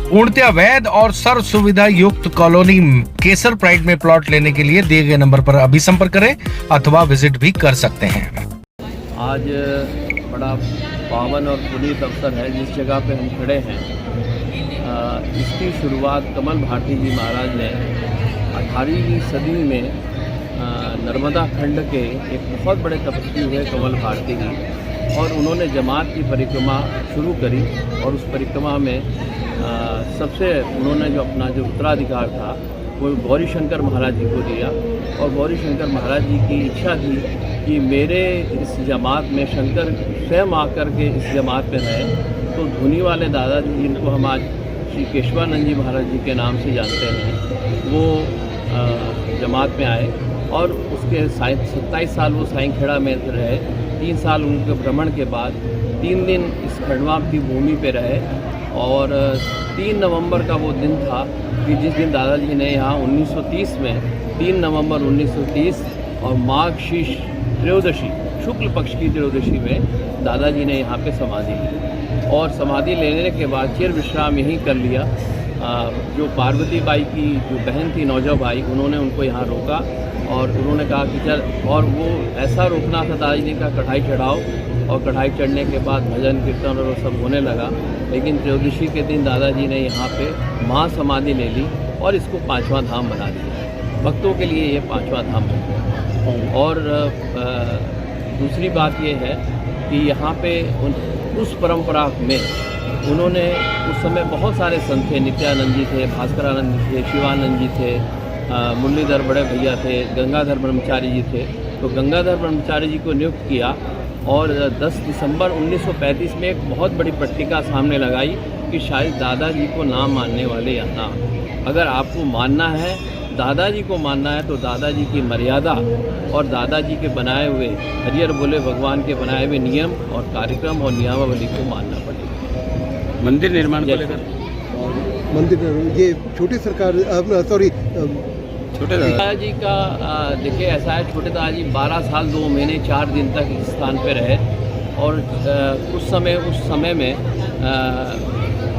पूर्णतया वैध और सर्व सुविधा युक्त कॉलोनी केसर प्राइड में प्लॉट लेने के लिए दिए गए नंबर पर अभी संपर्क करें अथवा विजिट भी कर सकते हैं। आज बड़ा पावन और पुनीत अवसर है जिस जगह पे हम खड़े हैं। इसकी शुरुआत कमल भारती जी महाराज ने 18वीं सदी में नर्मदा खंड के एक बहुत बड़े तपस्वी हुए कमल भारती जी, और उन्होंने जमात की परिक्रमा शुरू करी और उस परिक्रमा में सबसे उन्होंने जो अपना जो उत्तराधिकार था वो गौरी शंकर महाराज जी को दिया। और गौरी शंकर महाराज जी की इच्छा थी कि मेरे इस जमात में शंकर स्वयं आकर के इस जमात में रहे। तो धुनी वाले दादाजी जिनको हम आज श्री केशवानंद जी महाराज जी के नाम से जानते हैं, वो जमात में आए और उसके 27 साल वो साईंखेड़ा में रहे। 3 साल उनके भ्रमण के बाद 3 दिन इस खंडवा की भूमि पे रहे। और 3 नवंबर का वो दिन था कि जिस दिन दादाजी ने यहाँ 1930 में 3 नवंबर 1930 और माघ शीश त्रयोदशी शुक्ल पक्ष की त्रयोदशी में दादाजी ने यहाँ पे समाधि ली। और समाधि लेने के बाद चिर विश्राम यहीं कर लिया। जो पार्वती बाई की जो बहन थी नौजा बाई, उन्होंने उनको यहाँ रोका और उन्होंने कहा कि चल, और वो ऐसा रोकना था दादाजी ने कहा कढ़ाई चढ़ाओ, और कढ़ाई चढ़ने के बाद भजन कीर्तन और वो सब होने लगा। लेकिन त्रयोदशी के दिन दादाजी ने यहाँ पे महासमाधि ले ली और इसको 5वां धाम बना दिया। भक्तों के लिए ये 5वां धाम बन गया। और दूसरी बात ये है कि यहाँ पे उस परंपरा में उन्होंने उस समय बहुत सारे संत थे, नित्यानंद जी थे, भास्करानंद जी थे, शिवानंद जी थे, मुरलीधर बड़े भैया थे, गंगाधर ब्रह्मचारी जी थे। तो गंगाधर ब्रह्मचारी जी को नियुक्त किया और 10 दिसंबर 1935 में एक बहुत बड़ी पट्टिका सामने लगाई कि शायद दादाजी को ना मानने वाले यहाँ। अगर आपको मानना है, दादाजी को मानना है, तो दादाजी की मर्यादा और दादाजी के बनाए हुए हरिहर बोले भगवान के बनाए हुए नियम और कार्यक्रम और नियमावली को मानना पड़ेगा। मंदिर निर्माण को लेकर ये छोटी सरकार छोटे दादाजी का देखिए ऐसा है, छोटे दादाजी 12 साल 2 महीने 4 दिन तक इस स्थान पे रहे। और उस समय में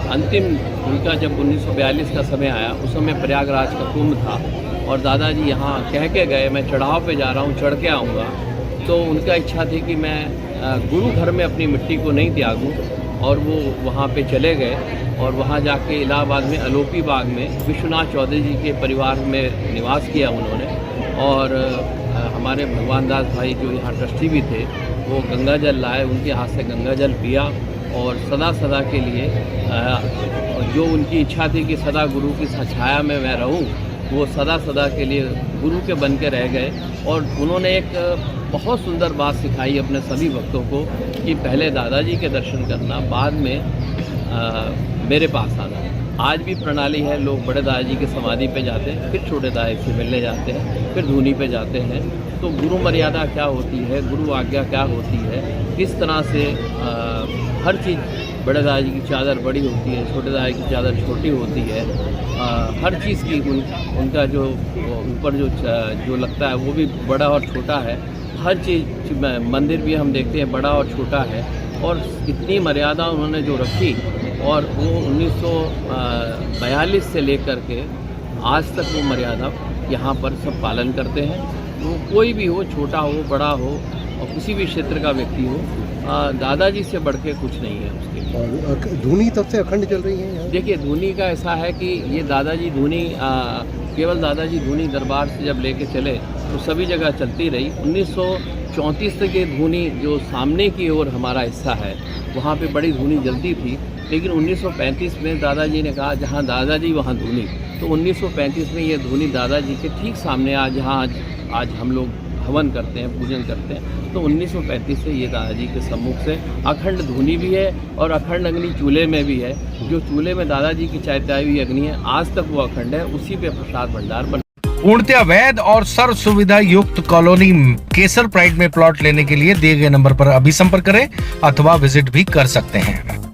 अंतिम उनका जब 1942 का समय आया, उस समय प्रयागराज का कुंभ था और दादाजी यहाँ कह के गए मैं चढ़ाव पे जा रहा हूँ, चढ़ के आऊँगा। तो उनका इच्छा थी कि मैं गुरु घर में अपनी मिट्टी को नहीं त्यागूँ, और वो वहाँ पे चले गए और वहाँ जाके इलाहाबाद में अलोपी बाग में विश्वनाथ चौधरी जी के परिवार में निवास किया उन्होंने। और हमारे भगवान दास भाई जो यहाँ ट्रस्टी भी थे, वो गंगा जल लाए, उनके हाथ से गंगा जल पिया और सदा सदा के लिए जो उनकी इच्छा थी कि सदा गुरु की छाया में मैं रहूं, वो सदा सदा के लिए गुरु के बन के रह गए। और उन्होंने एक बहुत सुंदर बात सिखाई अपने सभी भक्तों को कि पहले दादाजी के दर्शन करना, बाद में मेरे पास आना। आज भी प्रणाली है, लोग बड़े दादाजी की समाधि पे जाते हैं, फिर छोटे दादाजी से मिलने जाते हैं, फिर धूनी पे जाते हैं। तो गुरु मर्यादा क्या होती है, गुरु आज्ञा क्या होती है, किस तरह से हर चीज़, बड़े दादाजी की चादर बड़ी होती है, छोटे दादाजी की चादर छोटी होती है। हर चीज़ की उनका जो ऊपर जो लगता है वो भी बड़ा और छोटा है। हर चीज़, मंदिर भी हम देखते हैं बड़ा और छोटा है। और इतनी मर्यादा उन्होंने जो रखी, और वो 1942 से लेकर के आज तक वो मर्यादा यहाँ पर सब पालन करते हैं। तो कोई भी हो, छोटा हो, बड़ा हो, और किसी भी क्षेत्र का व्यक्ति हो, दादाजी से बढ़ के कुछ नहीं है उसके। और धुनी तब से अखंड चल रही है। देखिए, धुनी का ऐसा है कि ये दादाजी धुनी केवल दादाजी धुनी दरबार से जब लेके चले तो सभी जगह चलती रही। 1934 तक ये धुनी जो सामने की ओर हमारा हिस्सा है, वहाँ पे बड़ी धुनी जलती थी। लेकिन 1935 में दादाजी ने कहा जहाँ दादाजी वहाँ धुनी। तो 1935 में ये धुनी दादाजी के ठीक सामने आज हम लोग हवन करते हैं, पूजन करते हैं। तो 1935 से ये दादाजी के सम्मुख से अखंड धुनी भी है और अखंड अग्नि चूल्हे में भी है। जो चूल्हे में दादाजी की चाहती हुई अग्नि है, आज तक वो अखंड है, उसी पे प्रसाद भंडार बन। पूर्णतया वैध और सर्व सुविधा युक्त कॉलोनी केसर प्राइड में प्लॉट लेने के लिए दिए गए नंबर पर अभी संपर्क करें अथवा विजिट भी कर सकते हैं।